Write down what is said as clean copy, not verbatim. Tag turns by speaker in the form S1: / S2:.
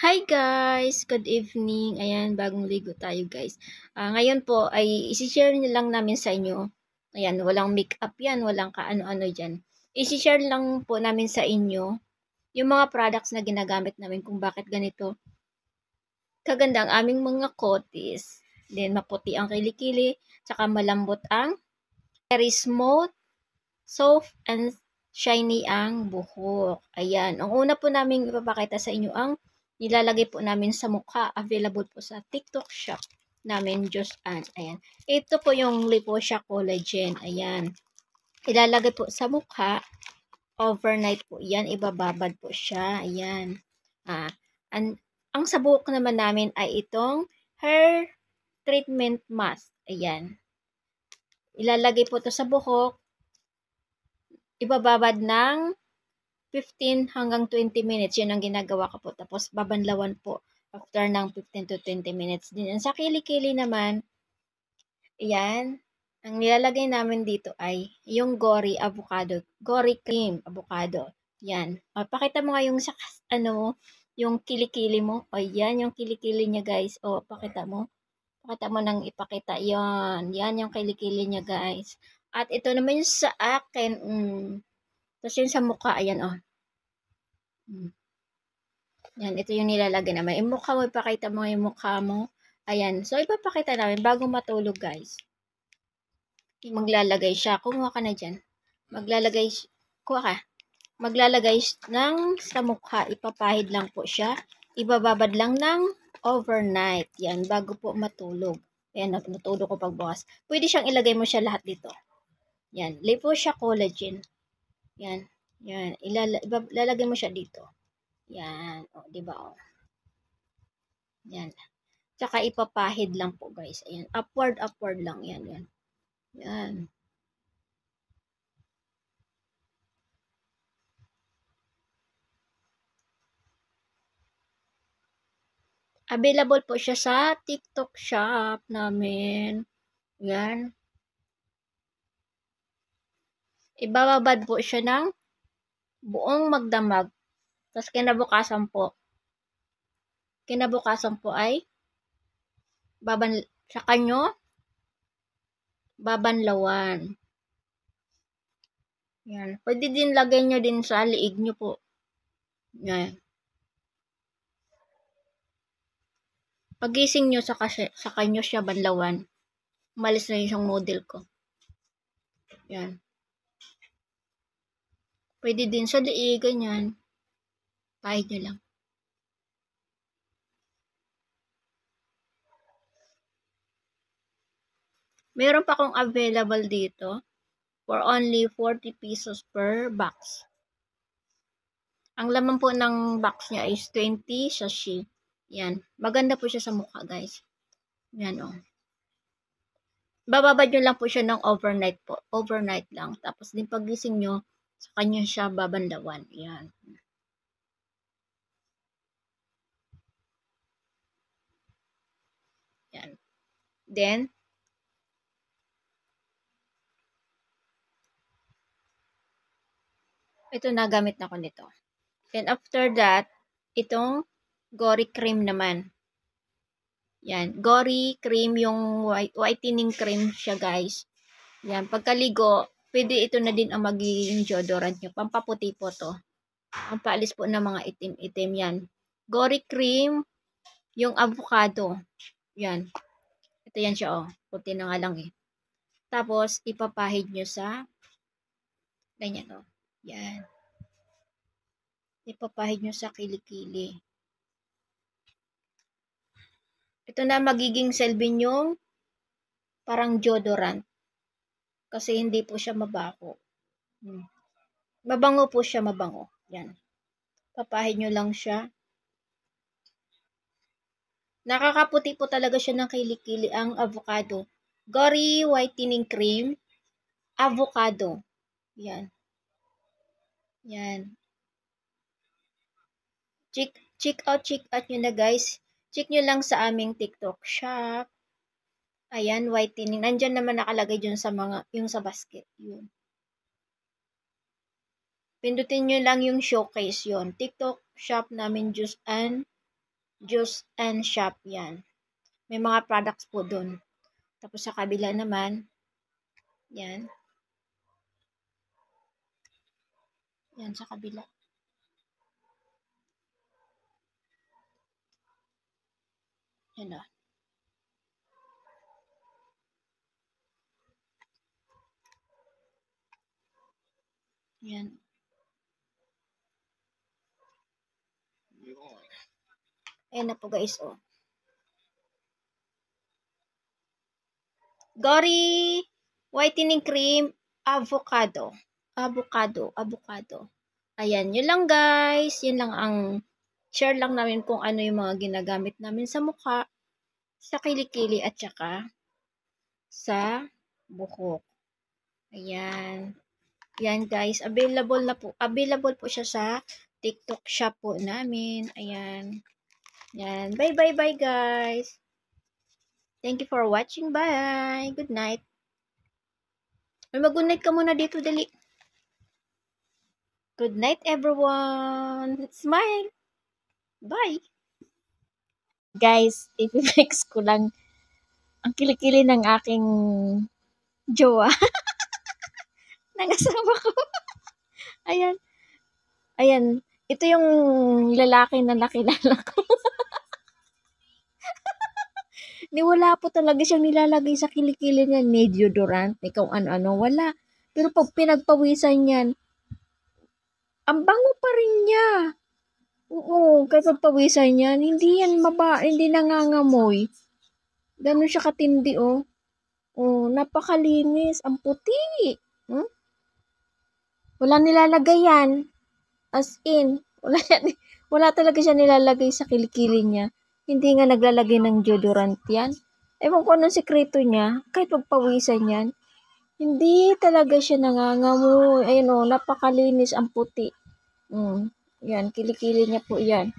S1: Hi guys! Good evening. Ayan, bagong ligo tayo guys. Ngayon po ay isi-share lang namin sa inyo. Ayan, walang makeup yan, walang kaano-ano dyan. Isi-share lang po namin sa inyo yung mga products na ginagamit namin kung bakit ganito kaganda ang aming mga kutis. Then, maputi ang kilikili, tsaka malambot ang very smooth, soft, and shiny ang buhok. Ayan. Ang una po namin ipapakita sa inyo ang nilalagay po namin sa mukha. Available po sa TikTok shop namin, Just Ann. Ayan. Ito po yung Liposha Collagen. Ayan. Ilalagay po sa mukha. Overnight po yan. Ibababad po siya. Ayan. Ah, ang sa buhok naman namin ay itong hair treatment mask. Ayan. Ilalagay po ito sa buhok. Ibababad ng 15 hanggang 20 minutes. Yun ang ginagawa ko po. Tapos, babanlawan po after ng 15 to 20 minutes. Din sa kilikili naman, yan, ang nilalagay namin dito ay yung Gory avocado. Gory cream avocado. Yan. Pakita mo nga yung sa, yung kilikili mo. O, yan yung kilikili niya, guys. O, pakita mo. Pakita mo nang ipakita. Yan. Yan yung kilikili niya, guys. At ito naman yung sa akin. Tapos yung sa mukha, ayan, oh. Yan, ito yung nilalagay naman. Yung mukha mo, ipakita mo yung mukha mo. Ayan. So, ipapakita namin bago matulog, guys. Maglalagay siya. Kumuha ka na dyan. Kuha ka. Maglalagay ng sa mukha. Ipapahid lang po siya. Ibababad lang ng overnight. Yan, bago po matulog. Ayan, natulog ko pagbukas. Pwede siyang ilagay mo siya lahat dito. Yan, Liposha Collagen. Yan, yan. Ilalagay mo siya dito. Yan, o, diba, o. Yan. Tsaka ipapahid lang po, guys. Ayan. Upward lang. Yan, yan. Yan. Available po siya sa TikTok shop namin. Yan. Ibababad po siya ng buong magdamag. Tapos kinabukasan po ay sa kanyo babanlawan. Yan. Pwede din lagay nyo din sa liig nyo po. Yan. Pagising nyo sa kanyo siya banlawan. Umalis na yung model ko. Yan. Pwede din sa liig, ganyan. Pahid nyo lang. Meron pa akong available dito for only 40 pesos per box. Ang laman po ng box niya is 20 sachet. Yan. Maganda po siya sa mukha, guys. Yan, oh. Bababad nyo lang po siya ng overnight po. Overnight lang. Tapos din pagising nyo, sa kanya siya babanlawan. Yan. Yan. Then, ito nagamit na ko nito. Then after that, itong Gory cream naman. Yan. Gory cream, yung whitening cream siya, guys. Yan. Pagkaligo, pwede ito na din ang magiging deodorant nyo. Pampaputi po to. Ang paalis po ng mga itim-itim. Yan. Gory cream, yung avocado. Yan. Ito yan siya, oh. Puti na nga lang, eh. Tapos, ipapahid nyo sa ganyan, oh. Yan. Ipapahid nyo sa kilikili. Ito na magiging silbi nyong parang deodorant. Kasi hindi po siya mabaho. Mabango po siya, mabango. Yan. Papahid nyo lang siya. Nakakaputi po talaga siya ng kilikili ang avocado. Gory whitening cream, avocado. Yan. Yan. Check out nyo na, guys. Check nyo lang sa aming TikTok shop. Ayan, whitening. Nandyan naman nakalagay dyan sa yung sa basket. Yun. Pindutin nyo lang yung showcase yon. TikTok shop namin, Just Ann. Juice and Shop yan. May mga products po dun. Tapos sa kabila naman, yan. Yan sa kabila. Yan o. Yan. Ayan na po guys, oh. Gory whitening cream, avocado. Ayan, yun lang guys. Yun lang ang share lang namin kung ano yung mga ginagamit namin sa mukha, sa kilikili at saka sa buhok. Ayan. Yan guys, available po siya sa TikTok shop po namin. Ayan. Yan. Bye guys. Thank you for watching. Bye. Good night. Mag-good night ka muna dito, dali. Good night everyone. Smile. Bye. Guys, i-fix ko lang ang kilikili ng aking jowa. Ng asawa ko. Ayan. Ayan. Ito yung lalaki na nakilala ko. Wala po talaga siyang nilalagay sa kilikili niya. May deodorant, may kung ano-ano. Wala. Pero pag pinagpawisan yan, ang bango pa rin niya. Oo, kahit pagpawisan yan, hindi nangangamoy. Ganun siya katindi, oh. Oh, napakalinis. Ang puti. Hmm? Wala nilalagay yan. As in, wala talaga siya nilalagay sa kilikili niya. Hindi nga naglalagay ng deodorant yan. Ewan ko anong sekreto niya. Kahit pagpawisan yan, hindi talaga siya nangangamoy. Ayun o, napakalinis ang puti. Yan, kilikili niya po yan.